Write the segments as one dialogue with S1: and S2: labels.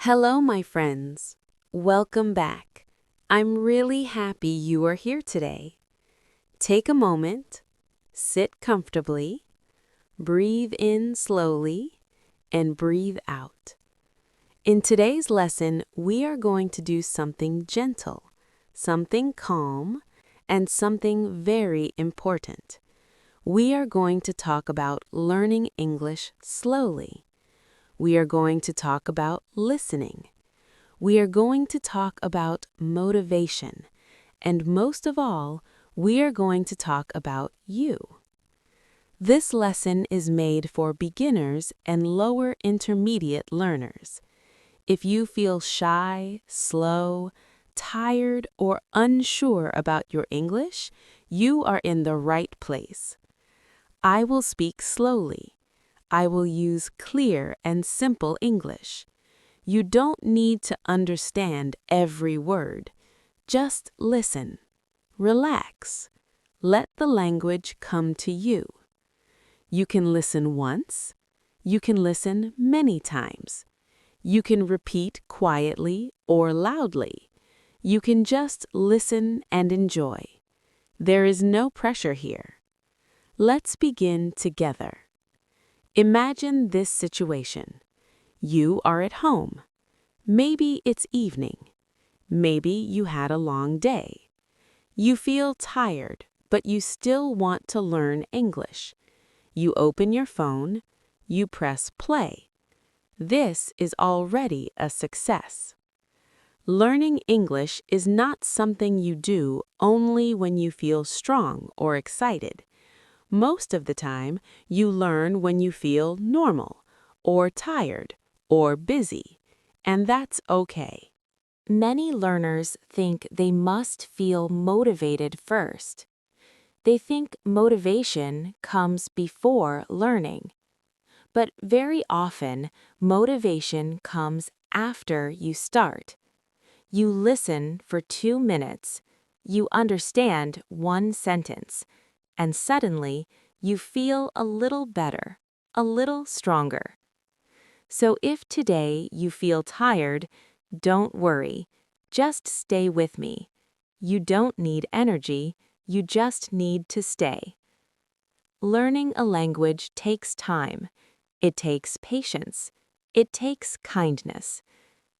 S1: Hello, my friends. Welcome back. I'm really happy you are here today. Take a moment, sit comfortably, breathe in slowly, and breathe out. In today's lesson, we are going to do something gentle, something calm, and something very important. We are going to talk about learning English slowly. We are going to talk about listening. We are going to talk about motivation. And most of all, we are going to talk about you. This lesson is made for beginners and lower intermediate learners. If you feel shy, slow, tired, or unsure about your English, you are in the right place. I will speak slowly. I will use clear and simple English. You don't need to understand every word. Just listen. Relax. Let the language come to you. You can listen once. You can listen many times. You can repeat quietly or loudly. You can just listen and enjoy. There is no pressure here. Let's begin together. Imagine this situation. You are at home. Maybe it's evening. Maybe you had a long day. You feel tired, but you still want to learn English. You open your phone. You press play. This is already a success. Learning English is not something you do only when you feel strong or excited. Most of the time, you learn when you feel normal, or tired, or busy, and that's okay. Many learners think they must feel motivated first. They think motivation comes before learning. But very often, motivation comes after you start. You listen for 2 minutes, you understand one sentence, and suddenly you feel a little better, a little stronger. So if today you feel tired, don't worry. Just stay with me. You don't need energy, you just need to stay. Learning a language takes time. It takes patience. It takes kindness.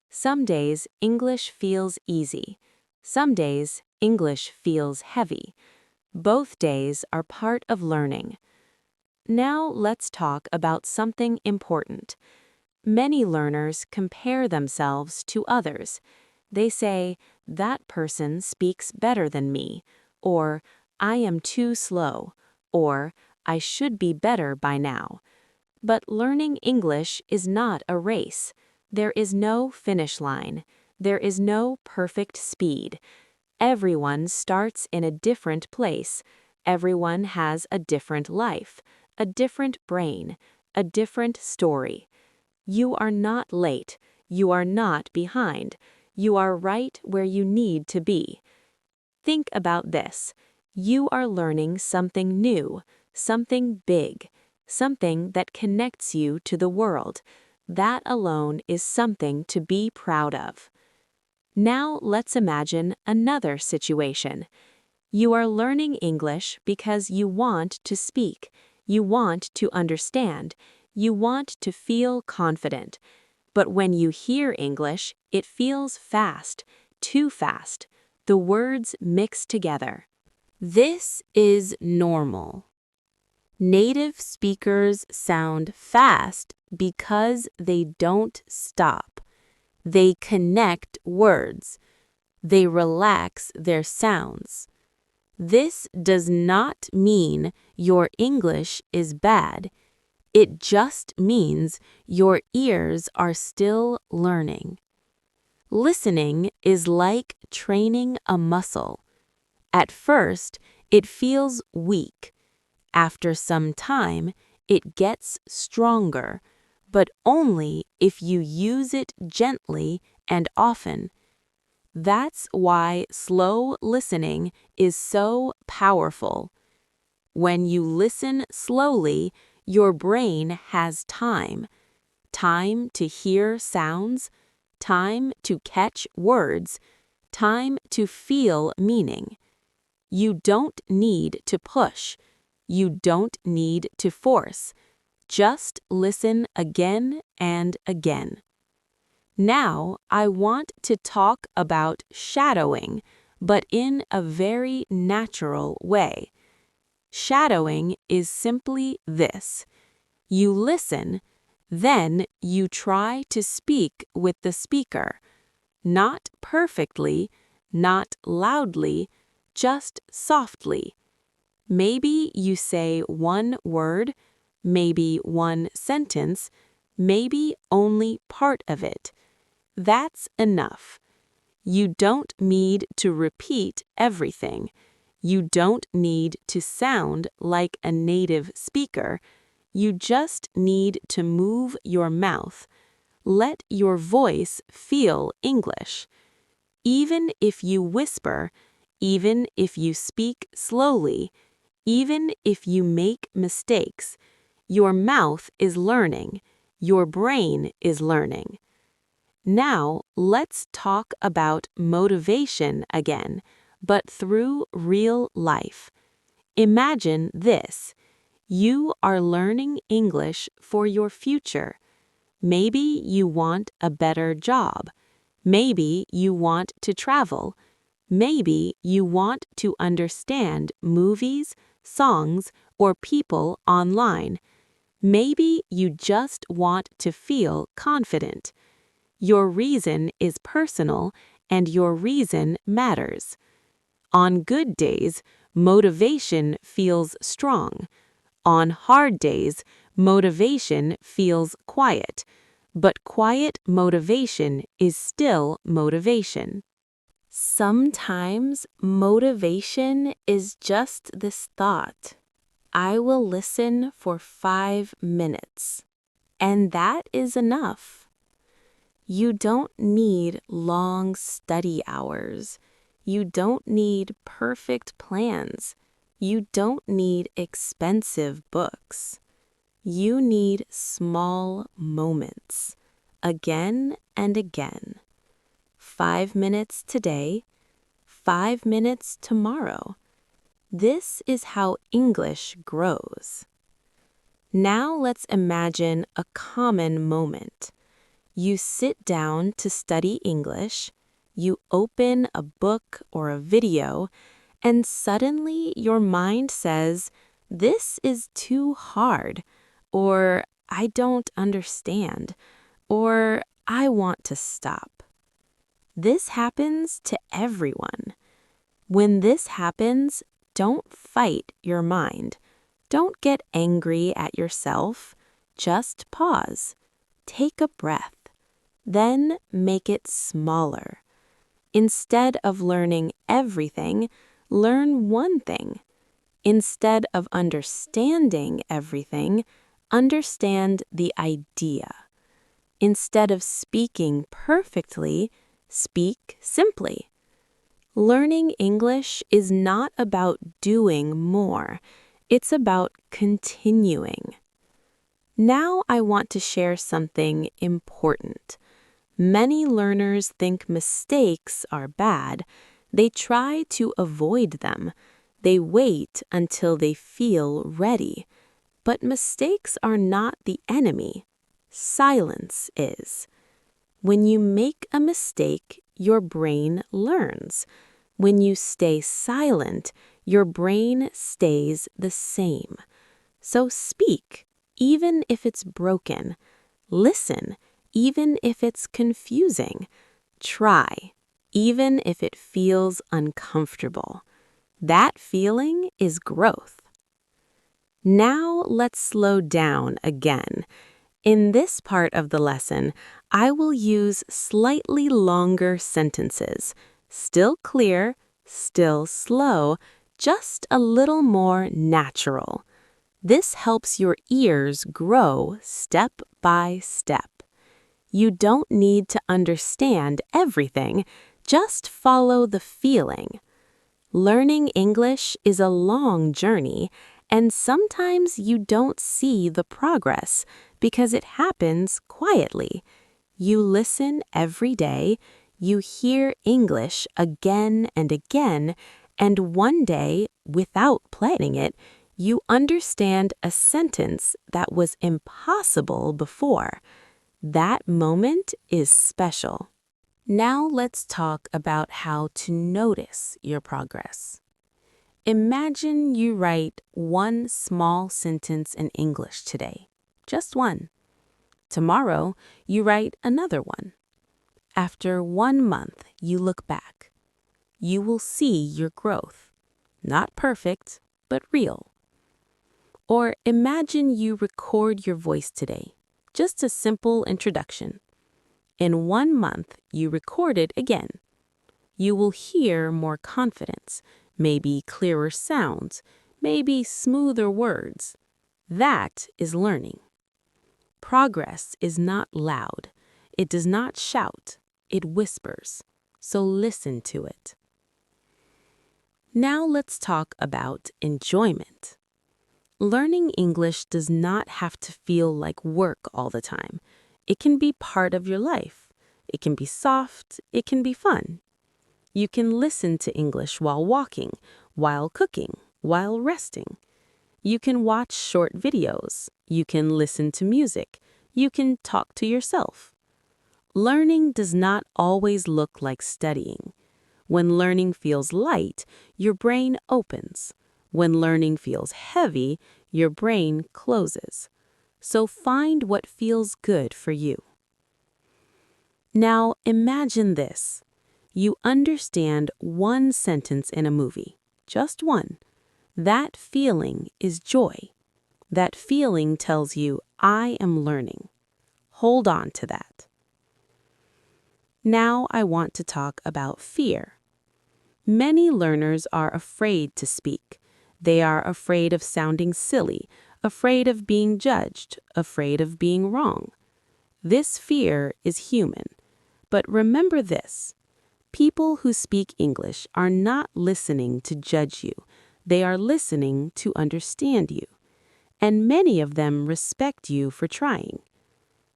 S1: Some days English feels easy. Some days English feels heavy. Both days are part of learning. Now let's talk about something important. Many learners compare themselves to others. They say, that person speaks better than me, or I am too slow, or I should be better by now. But learning English is not a race. There is no finish line. There is no perfect speed. Everyone starts in a different place. Everyone has a different life, a different brain, a different story. You are not late. You are not behind. You are right where you need to be. Think about this. You are learning something new, something big, something that connects you to the world. That alone is something to be proud of. Now let's imagine another situation. You are learning English because you want to speak, you want to understand, you want to feel confident. But when you hear English, it feels fast, too fast. The words mix together. This is normal. Native speakers sound fast because they don't stop. They connect words. They relax their sounds. This does not mean your English is bad. It just means your ears are still learning. Listening is like training a muscle. At first, it feels weak. After some time, it gets stronger, but only if you use it gently and often. That's why slow listening is so powerful. When you listen slowly, your brain has time to hear sounds, time to catch words, time to feel meaning. You don't need to push. You don't need to force. Just listen again and again. Now, I want to talk about shadowing, but in a very natural way. Shadowing is simply this. You listen, then you try to speak with the speaker. Not perfectly, not loudly, just softly. Maybe you say one word, maybe one sentence, maybe only part of it. That's enough. You don't need to repeat everything. You don't need to sound like a native speaker. You just need to move your mouth. Let your voice feel English. Even if you whisper, even if you speak slowly, even if you make mistakes, your mouth is learning. Your brain is learning. Now, let's talk about motivation again, but through real life. Imagine this. You are learning English for your future. Maybe you want a better job. Maybe you want to travel. Maybe you want to understand movies, songs, or people online. Maybe you just want to feel confident. Your reason is personal, and your reason matters. On good days, motivation feels strong. On hard days, motivation feels quiet. But quiet motivation is still motivation. Sometimes motivation is just this thought. I will listen for 5 minutes. And that is enough. You don't need long study hours. You don't need perfect plans. You don't need expensive books. You need small moments, again and again. 5 minutes today, 5 minutes tomorrow. This is how English grows. Now let's imagine a common moment. You sit down to study English, you open a book or a video, and suddenly your mind says, "This is too hard," or "I don't understand," or "I want to stop." This happens to everyone. When this happens, don't fight your mind. Don't get angry at yourself. Just pause. Take a breath. Then make it smaller. Instead of learning everything, learn one thing. Instead of understanding everything, understand the idea. Instead of speaking perfectly, speak simply. Learning English is not about doing more. It's about continuing. Now I want to share something important. Many learners think mistakes are bad. They try to avoid them. They wait until they feel ready. But mistakes are not the enemy. Silence is. When you make a mistake, your brain learns. When you stay silent, your brain stays the same. So speak, even if it's broken. Listen, even if it's confusing. Try, even if it feels uncomfortable. That feeling is growth. Now let's slow down again. In this part of the lesson, I will use slightly longer sentences. Still clear, still slow, just a little more natural. This helps your ears grow step by step. You don't need to understand everything, just follow the feeling. Learning English is a long journey, and sometimes you don't see the progress because it happens quietly. You listen every day, you hear English again and again, and one day, without planning it, you understand a sentence that was impossible before. That moment is special. Now let's talk about how to notice your progress. Imagine you write one small sentence in English today, just one. Tomorrow, you write another one. After 1 month, you look back. You will see your growth. Not perfect, but real. Or imagine you record your voice today, just a simple introduction. In 1 month, you record it again. You will hear more confidence, maybe clearer sounds, maybe smoother words. That is learning. Progress is not loud. It does not shout. It whispers. So listen to it. Now let's talk about enjoyment. Learning English does not have to feel like work all the time. It can be part of your life. It can be soft. It can be fun. You can listen to English while walking, while cooking, while resting. You can watch short videos. You can listen to music. You can talk to yourself. Learning does not always look like studying. When learning feels light, your brain opens. When learning feels heavy, your brain closes. So find what feels good for you. Now imagine this. You understand one sentence in a movie, just one. That feeling is joy. That feeling tells you, I am learning. Hold on to that. Now I want to talk about fear. Many learners are afraid to speak. They are afraid of sounding silly, afraid of being judged, afraid of being wrong. This fear is human. But remember this. People who speak English are not listening to judge you. They are listening to understand you. And many of them respect you for trying.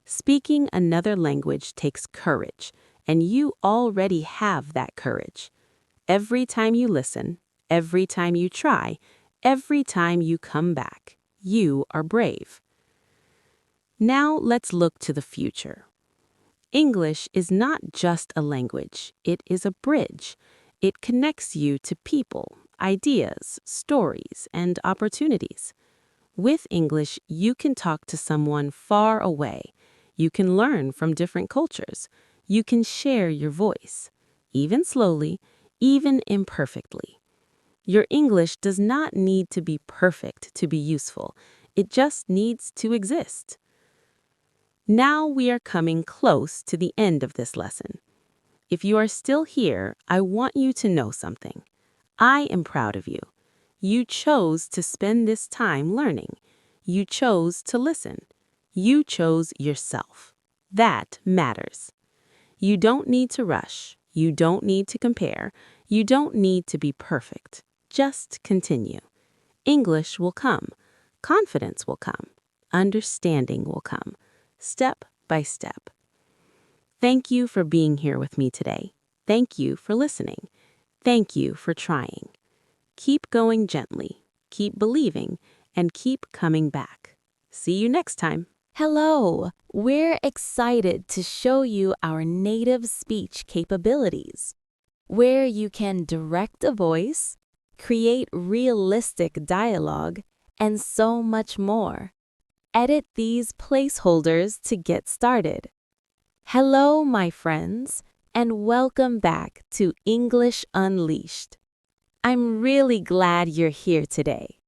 S1: Speaking another language takes courage, and you already have that courage. Every time you listen, every time you try, every time you come back, you are brave. Now let's look to the future. English is not just a language, it is a bridge. It connects you to people, ideas, stories, and opportunities. With English, you can talk to someone far away. You can learn from different cultures. You can share your voice, even slowly, even imperfectly. Your English does not need to be perfect to be useful. It just needs to exist. Now we are coming close to the end of this lesson. If you are still here, I want you to know something. I am proud of you. You chose to spend this time learning. You chose to listen. You chose yourself. That matters. You don't need to rush. You don't need to compare. You don't need to be perfect. Just continue. English will come. Confidence will come. Understanding will come. Step by step. Thank you for being here with me today. Thank you for listening. Thank you for trying. Keep going gently, keep believing, and keep coming back. See you next time. Hello! We're excited to show you our native speech capabilities, where you can direct a voice, create realistic dialogue, and so much more. Edit these placeholders to get started. Hello, my friends, and welcome back to English Unleashed. I'm really glad you're here today.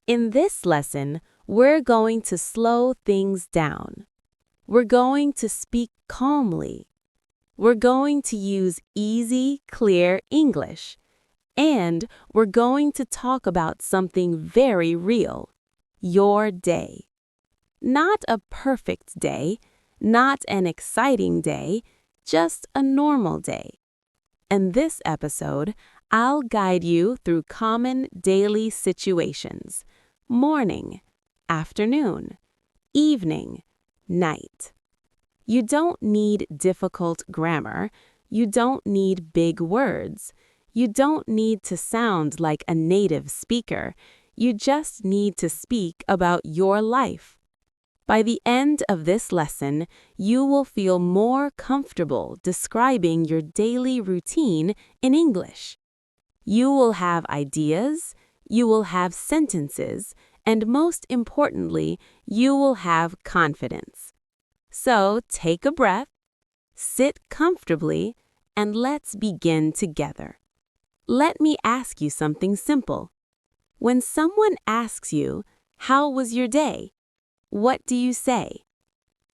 S1: In this lesson, we're going to slow things down. We're going to speak calmly. We're going to use easy, clear English. And we're going to talk about something very real, your day. Not a perfect day, not an exciting day, just a normal day. In this episode, I'll guide you through common daily situations: morning, afternoon, evening, night. You don't need difficult grammar. You don't need big words. You don't need to sound like a native speaker. You just need to speak about your life. By the end of this lesson, you will feel more comfortable describing your daily routine in English. You will have ideas, you will have sentences, and most importantly, you will have confidence. So take a breath, sit comfortably, and let's begin together. Let me ask you something simple. When someone asks you, "How was your day?" what do you say?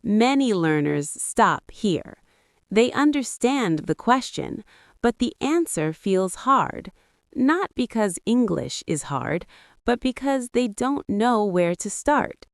S1: Many learners stop here. They understand the question, but the answer feels hard, not because English is hard, but because they don't know where to start.